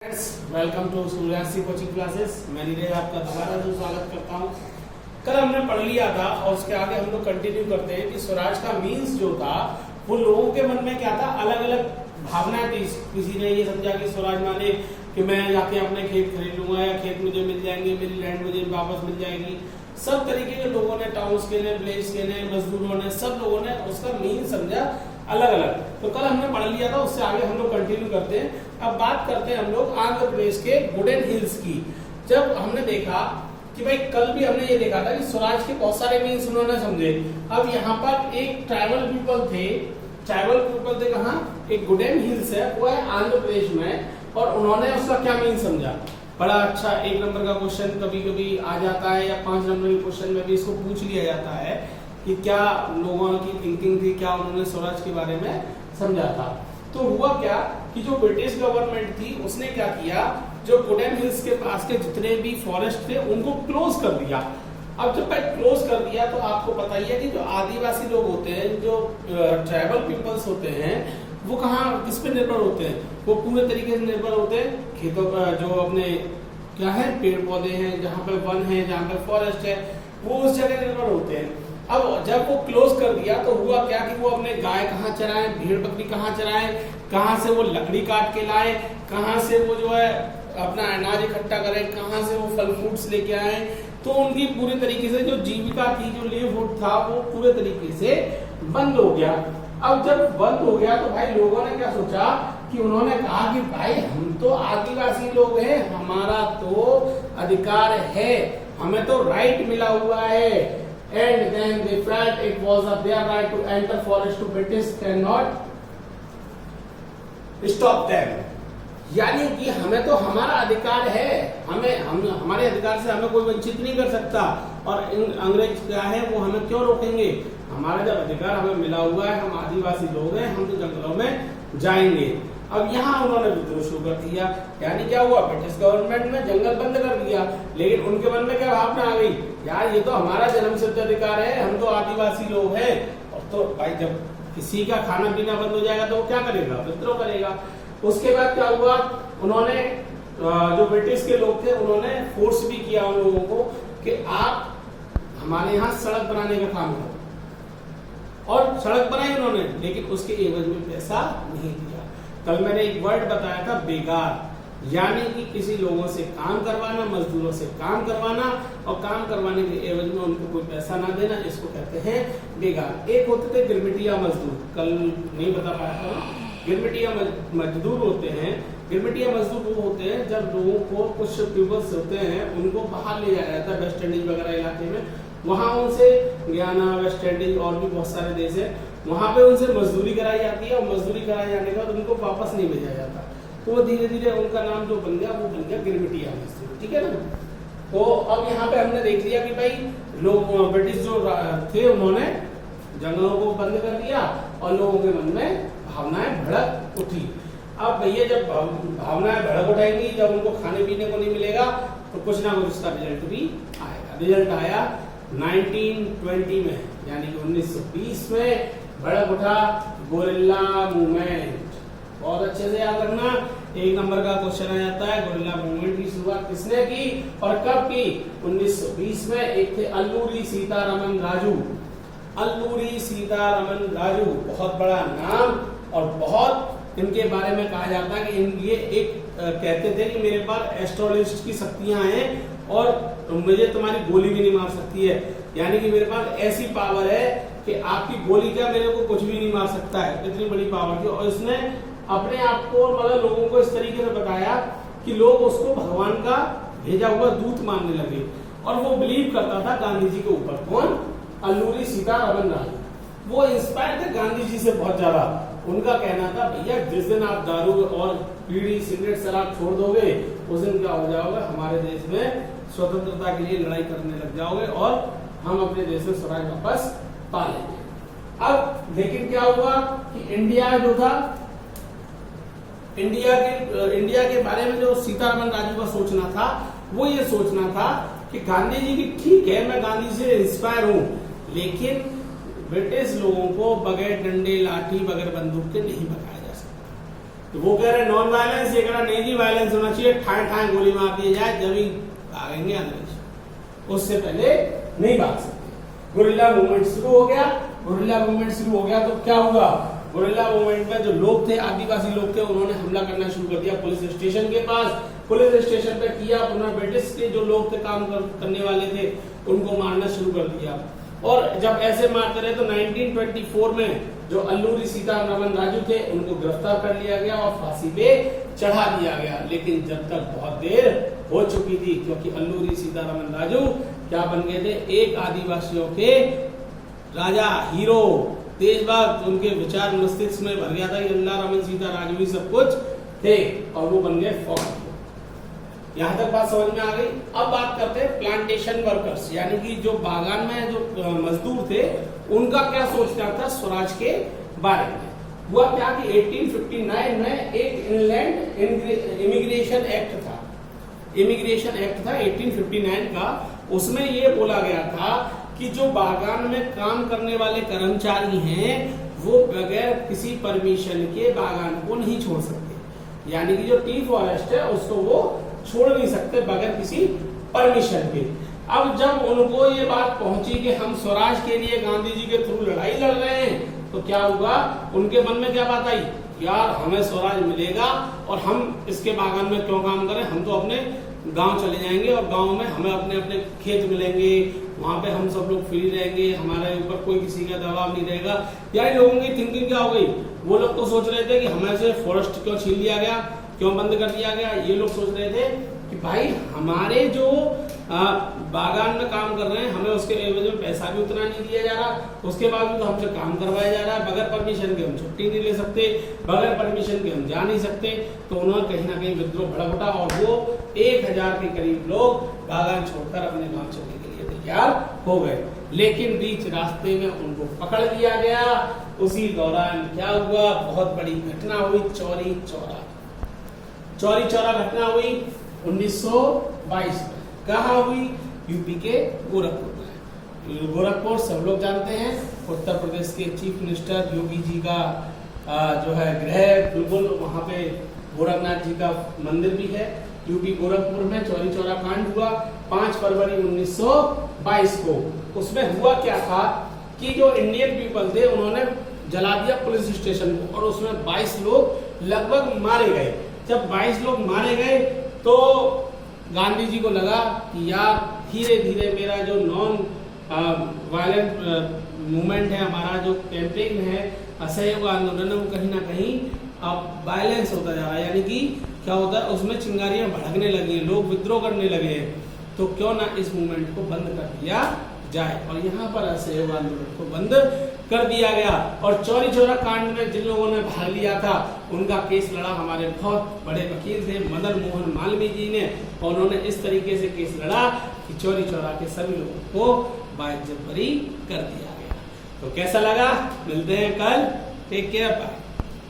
Welcome to Suryasi coaching classes. मैं नीरज आपका दोबारा से स्वागत करता हूँ। कल हमने पढ़ लिया था और उसके आगे हम लोग कंटिन्यू करते हैं कि स्वराज का मीन्स जो था वो लोगों के मन में क्या था, अलग अलग भावनाएं थी। किसी ने ये समझा कि स्वराज माने कि मैं जाके अपने खेत खरीद लूंगा या खेत मुझे मिल जाएंगे, मेरी लैंड मुझे वापस मिल जाएगी। सब तरीके के लोगों ने, टाउन्स के ने, विलेज के ने, मजदूरों ने, सब लोगों ने उसका मीन समझा अलग अलग। तो कल हमने पढ़ लिया था, उससे आगे हम लोग कंटिन्यू करते हैं। अब बात करते हैं हम लोग आंध्र प्रदेश के वुडन हिल्स की। जब हमने देखा कि भाई कल भी हमने ये देखा था कि स्वराज के बहुत सारे मीन्स उन्होंने समझे। अब यहाँ पर एक ट्राइबल पीपल थे कहाँ, एक वुडन हिल्स है, वो है आंध्र प्रदेश में, और उन्होंने उसका क्या मीन समझा। बड़ा अच्छा 1 नंबर का क्वेश्चन कभी कभी आ जाता है, या 5 नंबर के क्वेश्चन में भी इसको पूछ लिया जाता है कि क्या लोगों की थिंकिंग थी, क्या उन्होंने स्वराज के बारे में समझा था। तो हुआ क्या कि जो ब्रिटिश गवर्नमेंट थी उसने क्या किया, जो वुडन हिल्स के पास के जितने भी फॉरेस्ट थे उनको क्लोज कर दिया। अब जब क्लोज कर दिया तो आपको पता ही है कि जो आदिवासी लोग होते हैं, जो ट्राइबल पीपल्स होते हैं, वो कहाँ किस पे निर्भर होते हैं, वो पूरे तरीके से निर्भर होते हैं खेतों पर, जो अपने क्या है पेड़ पौधे हैं, जहाँ पे वन है, जहाँ पे फॉरेस्ट है, वो उस जगह निर्भर होते हैं। अब जब वो क्लोज कर दिया तो हुआ क्या कि वो अपने गाय कहाँ चराएं, भेड़ बकरी कहाँ चराएं, कहाँ से वो लकड़ी काट के लाए, कहाँ से वो जो है अपना अनाज इकट्ठा करें, कहाँ से वो फल फ्रूट्स लेके आए। तो उनकी पूरी तरीके से जो जीविका थी, जो लिवहुड था, वो पूरे तरीके से बंद हो गया। अब जब बंद हो गया तो भाई लोगों ने क्या सोचा कि उन्होंने कहा कि भाई हम तो आदिवासी लोग हैं, हमारा तो अधिकार है, हमें तो राइट मिला हुआ है। And then they felt it was their right to enter forest to British cannot stop them। यानी कि हमें तो हमारा अधिकार है, हमारे अधिकार से हमें कोई वंचित नहीं कर सकता, और अंग्रेज क्या है वो हमें क्यों रोकेंगे। हमारा जब अधिकार हमें मिला हुआ है, हम आदिवासी लोग हैं, हम तो जंगलों में जाएंगे। अब यहाँ उन्होंने विद्रोह शुरू कर दिया। यानी क्या हुआ, ब्रिटिश गवर्नमेंट ने जंगल बंद कर दिया, लेकिन उनके मन में क्या भावना आ गई, यार ये तो हमारा जन्म सिद्ध अधिकार है, हम तो आदिवासी लोग हैं। और तो भाई जब किसी का खाना पीना बंद हो जाएगा तो वो क्या करेगा, विद्रोह करेगा। उसके बाद क्या हुआ, उन्होंने जो ब्रिटिश के लोग थे उन्होंने फोर्स भी किया उन लोगों को कि आप हमारे यहाँ सड़क बनाने का काम करो, और सड़क बनाई उन्होंने, लेकिन उसके एवज में पैसा नहीं दिया। कल मैंने एक वर्ड बताया था, बेगार, यानी कि किसी लोगों से काम करवाना, मजदूरों से काम करवाना, और काम करवाने के एवज में उनको कोई पैसा ना देना, इसको कहते हैं बेगार। एक होते थे गिरमिटिया मजदूर, कल नहीं बता पाया था। गिरमिटिया मजदूर होते हैं, गिरमिटिया मजदूर वो होते हैं जब लोगों को, कुछ पीपल्स होते हैं उनको बाहर ले जाया जाता है, वेस्ट इंडीज वगैरह इलाके में, वहां उनसे गयाना, वेस्ट इंडीज और भी बहुत सारे देश है, वहां पे उनसे मजदूरी कराई जाती है, और मजदूरी कराए जाने के बाद उनको वापस नहीं भेजा जाता। तो वो धीरे धीरे उनका नाम जो बन गया वो बन गया गिरमिटिया मजदूर, ठीक है ना। तो अब यहाँ पे हमने देख लिया कि भाई लोग, ब्रिटिश जो थे उन्होंने जंगलों को बंद कर दिया, और लोगों के मन में भावनाएं भड़क उठी। अब भैया जब भावनाएं भड़क उठाएंगी, जब उनको खाने पीने को नहीं मिलेगा, तो कुछ ना कुछ उसका रिजल्ट भी आएगा। रिजल्ट आया 1920 में, यानी कि 1920 में भड़क उठा गोरिल्ला मूवमेंट। बहुत अच्छे से याद रखना, 1 नंबर का क्वेश्चन आ जाता है। गोरिल्ला मूवमेंट की शुरुआत किसने की और कब की? 1920 में। एक थे अल्लूरी सीतारामन राजू। अल्लूरी सीतारामन राजू, बहुत बड़ा नाम, और बहुत इनके बारे में कहा जाता है कि ये एक कहते थे कि मेरे पास एस्ट्रोलॉजिस्ट की शक्तियां हैं, और मुझे तुम्हारी गोली भी नहीं मार सकती है। यानी कि मेरे पास ऐसी पावर है कि आपकी गोली क्या, मेरे को कुछ भी नहीं मार सकता है, इतनी बड़ी पावर थी। और इसने अपने आप को, मतलब लोगों को इस तरीके से बताया कि लोग उसको भगवान का भेजा हुआ दूत मानने लगे, और वो बिलीव करता था गांधी जी के ऊपर। कौन? अल्लूरी सीतारामन राजू। वो इंस्पायर थे गांधी जी से बहुत ज्यादा। उनका कहना था भैया जिस दिन आप दारू और बीड़ी, सिगरेट, शराब छोड़ दोगे, उस दिन क्या हो जाओगे, हमारे देश में स्वतंत्रता के लिए लड़ाई करने लग जाओगे, और हम अपने देश में स्वराज वापस पा लेंगे। अब लेकिन क्या हुआ कि इंडिया जो था, इंडिया के बारे में जो सीतारामन राजू का सोचना था, वो ये सोचना था कि गांधी जी की, ठीक है मैं गांधी से इंस्पायर हूं, लेकिन ब्रिटिश लोगों को बगैर डंडे, लाठी, बगैर बंदूक के नहीं भगाया जा सकता। तो वो कह रहे नॉन वायलेंस, ये कह रहा नहीं जी वायलेंस होना चाहिए, ठाए ठाए गोली मार दी जाए जब ही भागेंगे अंग्रेज, उससे पहले नहीं भाग सकते। गुरिल्ला मूवमेंट शुरू हो गया। गुरिल्ला मूवमेंट शुरू हो गया तो क्या हुआ, गुरिल्ला मूवमेंट में जो लोग थे, आदिवासी लोग थे, उन्होंने हमला करना शुरू कर दिया पुलिस स्टेशन के पास। पुलिस स्टेशन पे किया, पुनः ब्रिटिश के जो लोग थे काम करने वाले थे उनको मारना शुरू कर दिया। और जब ऐसे मारते रहे तो 1924 में जो अल्लूरी सीतारमन राजू थे उनको गिरफ्तार कर लिया गया और फांसी पे चढ़ा दिया गया। लेकिन जब तक बहुत देर हो चुकी थी, क्योंकि अल्लूरी सीतारमन राजू क्या बन गए थे, एक आदिवासियों के राजा, हीरो, देशभक्त, उनके विचार मस्तिष्क में भर गया था कि अल्लाह रमन सीता राजू ही सब कुछ थे और वो बन गए फौज। यहाँ तक बात समझ में आ गई। अब बात करते हैं प्लांटेशन वर्कर्स, यानी कि जो बागान में जो मजदूर थे उनका क्या सोचना था स्वराज के बारे में। हुआ क्या कि 1859 में एक इनलैंड इमिग्रेशन एक्ट था, 1859 का। उसमें ये बोला गया था कि जो बागान में काम करने वाले कर्मचारी हैं वो बगैर किसी परमिशन के बागान को नहीं छोड़ सकते, यानी कि जो टी फॉरेस्ट है उसको वो छोड़ नहीं सकते बगैर किसी परमिशन के। अब जब उनको ये बात पहुंची कि हम स्वराज के लिए गांधी जी के थ्रू लड़ाई लड़ रहे हैं, तो क्या हुआ, उनके मन में क्या बात आई, यार हमें स्वराज मिलेगा और हम इसके बागान में क्यों काम करें, हम तो अपने गांव चले जाएंगे और गांव में हमें अपने अपने खेत मिलेंगे, वहां पे हम सब लोग फ्री रहेंगे, हमारे ऊपर कोई किसी का दबाव नहीं रहेगा। यानी लोगों की थिंकिंग क्या हो गई, वो लोग तो सोच रहे थे कि हमें से फॉरेस्ट क्यों छीन लिया गया, क्यों बंद कर दिया गया। ये लोग सोच रहे थे कि भाई हमारे जो बागान में काम कर रहे हैं हमें उसके एवज में पैसा भी उतना नहीं दिया जा रहा, उसके बाद भी तो हमसे काम करवाया जा रहा है, बगैर परमिशन के हम छुट्टी नहीं ले सकते, बगैर परमिशन के हम जा नहीं सकते। तो उन्होंने कहीं ना कहीं विद्रोह भड़क उठा और वो 1000 के करीब लोग बागान छोड़कर अपने गांव चलने के लिए तैयार हो गए। लेकिन बीच रास्ते में उनको पकड़ लिया गया। उसी दौरान क्या हुआ, बहुत बड़ी घटना हुई, चौरी चौरा घटना हुई 1922 में। कहाँ हुई, यूपी के गोरखपुर में। गोरखपुर सब लोग जानते हैं, उत्तर प्रदेश के चीफ मिनिस्टर योगी जी का जो है गृह, बिल्कुल वहां पे गोरखनाथ जी का मंदिर भी है। यूपी गोरखपुर में चौरी चौरा कांड हुआ 5 फरवरी 1922 को। उसमें हुआ क्या था कि जो इंडियन पीपल थे उन्होंने जला दिया पुलिस स्टेशन को और उसमें 22 लोग लगभग मारे गए। जब 22 लोग मारे गए तो गांधी जी को लगा कि यार धीरे धीरे मेरा जो नॉन वायलेंट मूवमेंट है, हमारा जो कैंपेन है, असहयोग आंदोलन, वो कहीं ना कहीं अब वायलेंस होता जा रहा है। यानी कि क्या होता है, उसमें चिंगारियां भड़कने लगी हैं, लोग विद्रोह करने लगे हैं, तो क्यों ना इस मूवमेंट को बंद कर दिया जाए। और यहाँ पर असहयोग आंदोलन को बंद कर दिया गया। और चौरी चौरा कांड में जिन लोगों ने भाग लिया था उनका केस लड़ा हमारे बहुत बड़े वकील थे मदन मोहन मालवीय जी ने, और उन्होंने इस तरीके से केस लड़ा कि चौरी चौरा के सभी लोगों को बाइज्जत बरी कर दिया गया। तो कैसा लगा, मिलते हैं कल, टेक केयर, बाय।